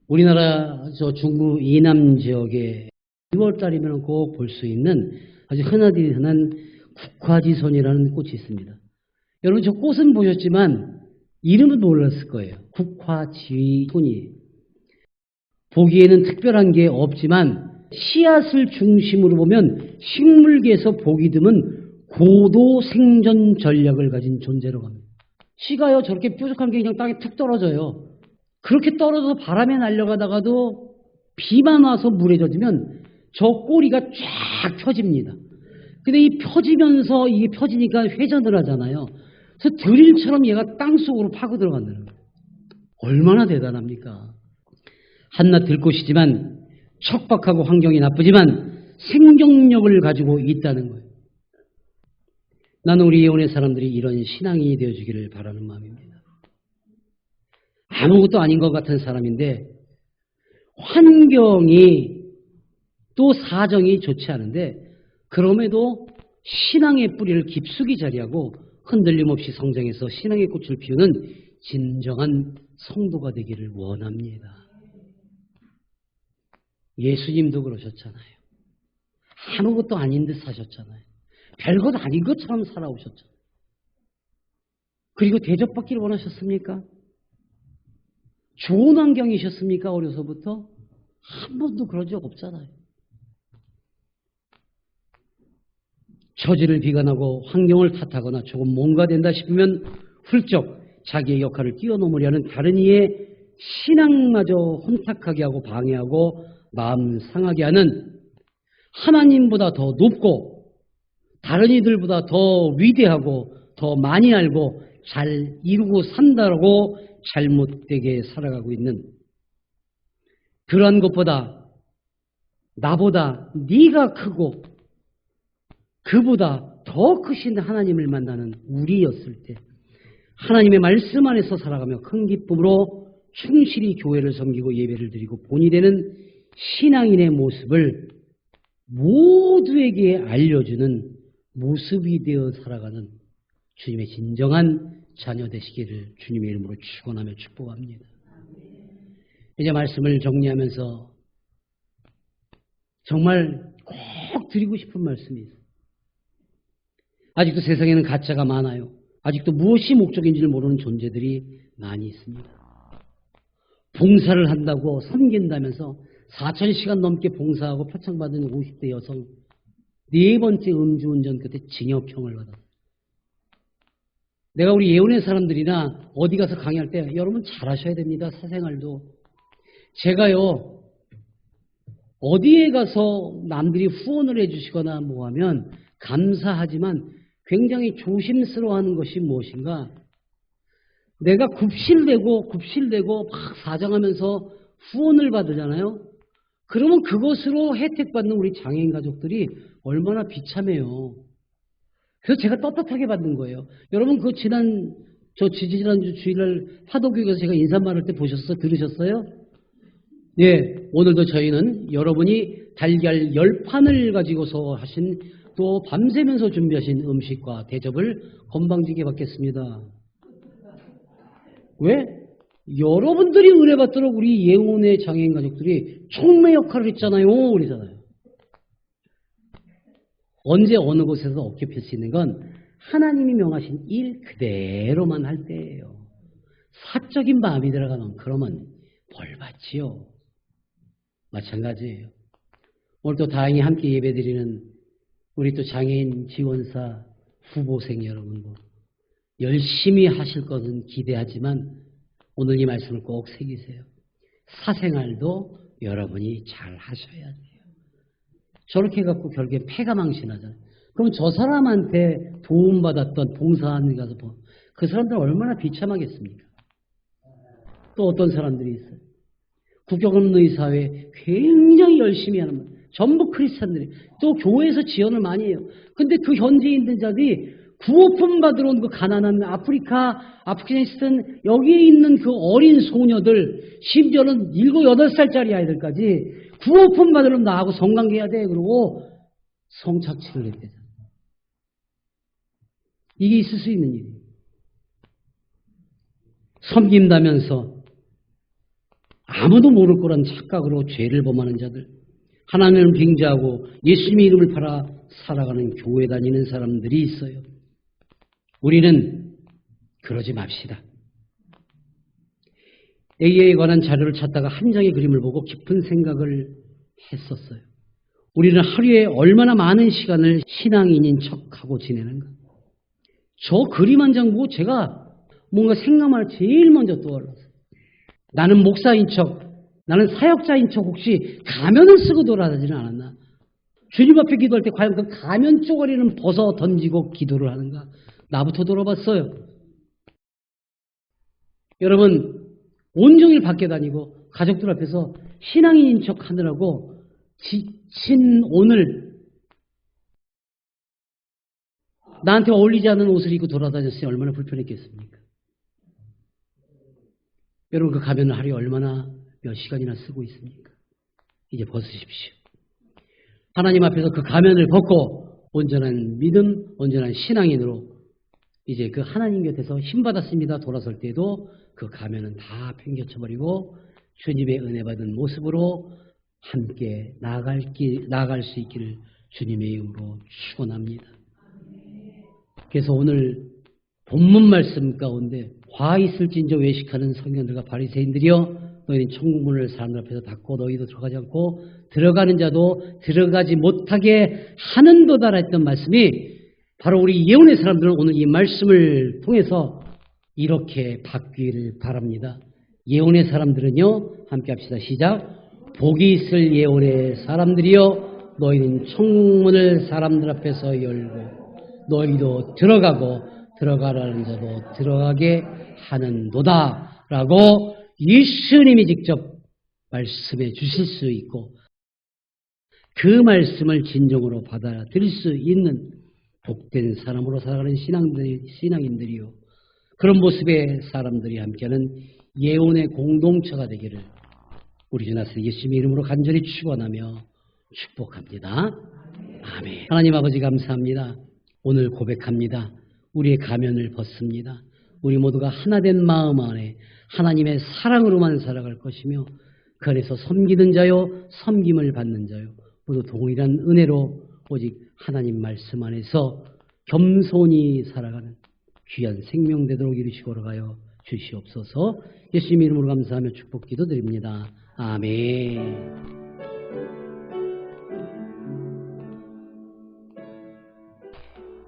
우리나라 저 중부 이남 지역에 6월달이면 꼭 볼 수 있는 아주 흔하디 흔한 국화지손이라는 꽃이 있습니다. 여러분 저 꽃은 보셨지만 이름은 몰랐을 거예요. 국화지손이. 보기에는 특별한 게 없지만 씨앗을 중심으로 보면 식물계에서 보기 드문 고도 생존 전략을 가진 존재라고 합니다. 씨가요 저렇게 뾰족한 게 그냥 땅에 툭 떨어져요. 그렇게 떨어져서 바람에 날려가다가도 비만 와서 물에 젖으면 저 꼬리가 쫙 펴집니다. 근데 이 펴지면서 이게 펴지니까 회전을 하잖아요. 그래서 드릴처럼 얘가 땅속으로 파고 들어간다는 거예요. 얼마나 대단합니까? 한낱 들꽃이지만 척박하고 환경이 나쁘지만 생존력을 가지고 있다는 거예요. 나는 우리 예언의 사람들이 이런 신앙이 되어주기를 바라는 마음입니다. 아무것도 아닌 것 같은 사람인데 환경이 또 사정이 좋지 않은데 그럼에도 신앙의 뿌리를 깊숙이 자리하고 흔들림 없이 성장해서 신앙의 꽃을 피우는 진정한 성도가 되기를 원합니다. 예수님도 그러셨잖아요. 아무것도 아닌 듯 사셨잖아요. 별것 아닌 것처럼 살아오셨잖아요. 그리고 대접받기를 원하셨습니까? 좋은 환경이셨습니까? 어려서부터? 한 번도 그런 적 없잖아요. 처지를 비관하고 환경을 탓하거나 조금 뭔가 된다 싶으면 훌쩍 자기의 역할을 뛰어넘으려 하는 다른 이의 신앙마저 혼탁하게 하고 방해하고 마음 상하게 하는 하나님보다 더 높고 다른 이들보다 더 위대하고 더 많이 알고 잘 이루고 산다고 잘못되게 살아가고 있는 그러한 것보다 나보다 네가 크고 그보다 더 크신 하나님을 만나는 우리였을 때 하나님의 말씀 안에서 살아가며 큰 기쁨으로 충실히 교회를 섬기고 예배를 드리고 본이 되는 신앙인의 모습을 모두에게 알려주는 모습이 되어 살아가는 주님의 진정한 자녀 되시기를 주님의 이름으로 축원하며 축복합니다. 이제 말씀을 정리하면서 정말 꼭 드리고 싶은 말씀이 있어요. 아직도 세상에는 가짜가 많아요. 아직도 무엇이 목적인지를 모르는 존재들이 많이 있습니다. 봉사를 한다고 섬긴다면서 4,000시간 넘게 봉사하고 표창받은 50대 여성 4번째 음주운전 끝에 징역형을 받았어요. 내가 우리 예언의 사람들이나 어디 가서 강의할 때 여러분 잘하셔야 됩니다. 사생활도. 제가요 어디에 가서 남들이 후원을 해주시거나 뭐하면 감사하지만 굉장히 조심스러워하는 것이 무엇인가? 내가 굽실대고 막 사정하면서 후원을 받으잖아요. 그러면 그것으로 혜택받는 우리 장애인 가족들이 얼마나 비참해요. 그래서 제가 떳떳하게 받는 거예요. 여러분 그 지지난주 주일날 화도교육에서 제가 인사말할 때 들으셨어요? 네, 오늘도 저희는 여러분이 달걀 10판을 가지고서 하신 또 밤새면서 준비하신 음식과 대접을 건방지게 받겠습니다. 왜? 여러분들이 은혜 받도록 우리 예원의 장애인 가족들이 촉매 역할을 했잖아요. 그러잖아요. 언제 어느 곳에서 어깨 펼 수 있는 건 하나님이 명하신 일 그대로만 할 때예요. 사적인 마음이 들어가면 그러면 벌 받지요. 마찬가지예요. 오늘 또 다행히 함께 예배드리는 우리 또 장애인 지원사 후보생 여러분도 열심히 하실 것은 기대하지만 오늘 이 말씀을 꼭 새기세요. 사생활도 여러분이 잘 하셔야 돼요. 저렇게 해갖고 결국에 폐가 망신하잖아요. 그럼 저 사람한테 도움받았던 봉사하는 가서 그 사람들은 얼마나 비참하겠습니까? 또 어떤 사람들이 있어요. 국경 없는 이 사회에 굉장히 열심히 하는 분, 전부 크리스찬들이 또 교회에서 지원을 많이 해요. 근데 그 현지인들자들이 구호품 받으러 온 그 가난한 아프가니스탄 여기에 있는 그 어린 소녀들, 심지어는 7, 8살짜리 아이들까지 구호품 받으러 나하고 성관계해야 돼. 그러고 성착취를 했대잖아. 이게 있을 수 있는 일이에요. 섬긴다면서 아무도 모를 거란 착각으로 죄를 범하는 자들, 하나님을 빙자하고 예수님의 이름을 팔아 살아가는 교회 다니는 사람들이 있어요. 우리는 그러지 맙시다. A에 관한 자료를 찾다가 한 장의 그림을 보고 깊은 생각을 했었어요. 우리는 하루에 얼마나 많은 시간을 신앙인인 척하고 지내는가. 저 그림 한 장 보고 제가 뭔가 생각만 제일 먼저 떠올랐어요. 나는 목사인 척, 나는 사역자인 척 혹시 가면을 쓰고 돌아다니지는 않았나? 주님 앞에 기도할 때 과연 그 가면 쪼가리는 벗어 던지고 기도를 하는가? 나부터 돌아봤어요. 여러분 온종일 밖에 다니고 가족들 앞에서 신앙인인 척 하느라고 지친 오늘 나한테 어울리지 않는 옷을 입고 돌아다녔으니 얼마나 불편했겠습니까? 여러분 그 가면을 하루에 얼마나 몇 시간이나 쓰고 있습니까? 이제 벗으십시오. 하나님 앞에서 그 가면을 벗고 온전한 믿음, 온전한 신앙인으로 이제 그 하나님 곁에서 힘받았습니다. 돌아설 때도 그 가면은 다 팽개쳐버리고 주님의 은혜 받은 모습으로 함께 나아갈 수 있기를 주님의 이름으로 축원합니다. 그래서 오늘 본문 말씀 가운데 화 있을진저 외식하는 성경들과 바리새인들이여 너희는 천국문을 사람들 앞에서 닫고 너희도 들어가지 않고 들어가는 자도 들어가지 못하게 하는도다라 했던 말씀이 바로 우리 예언의 사람들은 오늘 이 말씀을 통해서 이렇게 바뀌기를 바랍니다. 예언의 사람들은요, 함께 합시다. 시작. 복이 있을 예언의 사람들이여 너희는 천국문을 사람들 앞에서 열고 너희도 들어가고 들어가라는 자도 들어가게 하는도다 라고 예수님이 직접 말씀해 주실 수 있고 그 말씀을 진정으로 받아들일 수 있는 복된 사람으로 살아가는 신앙인들이요. 그런 모습의 사람들이 함께하는 예언의 공동체가 되기를 우리 주 나스 예수님의 이름으로 간절히 축원하며 축복합니다. 아멘. 하나님 아버지 감사합니다. 오늘 고백합니다. 우리의 가면을 벗습니다. 우리 모두가 하나된 마음 안에 하나님의 사랑으로만 살아갈 것이며 그 안에서 섬기는 자요 섬김을 받는 자요 모두 동일한 은혜로 오직 하나님 말씀 안에서 겸손히 살아가는 귀한 생명 되도록 이루시고 걸어가여 주시옵소서. 예수님 이름으로 감사하며 축복 기도드립니다. 아멘.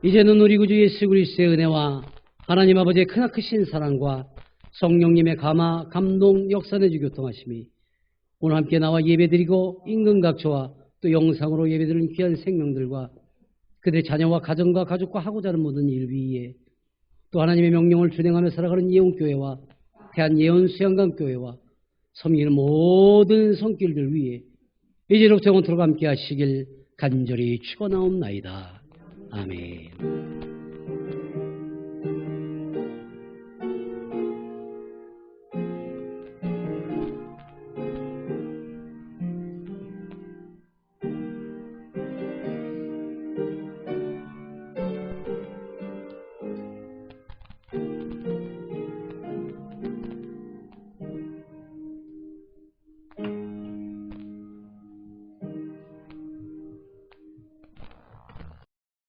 이제는 우리 구주 예수 그리스도의 은혜와 하나님 아버지의 크나크신 사랑과 성령님의 감동 역사내주 교통하심이 오늘 함께 나와 예배드리고 인근각처와 또 영상으로 예배드리는 귀한 생명들과 그들의 자녀와 가정과 가족과 하고자 하는 모든 일 위에 또 또 하나님의 명령을 준행하며 살아가는 예원교회와 대한예언수양강교회와 섬기는 모든 성길들 위해 이제로부터 영원토록 함께 하시길 간절히 축원하옵나이다. 아멘.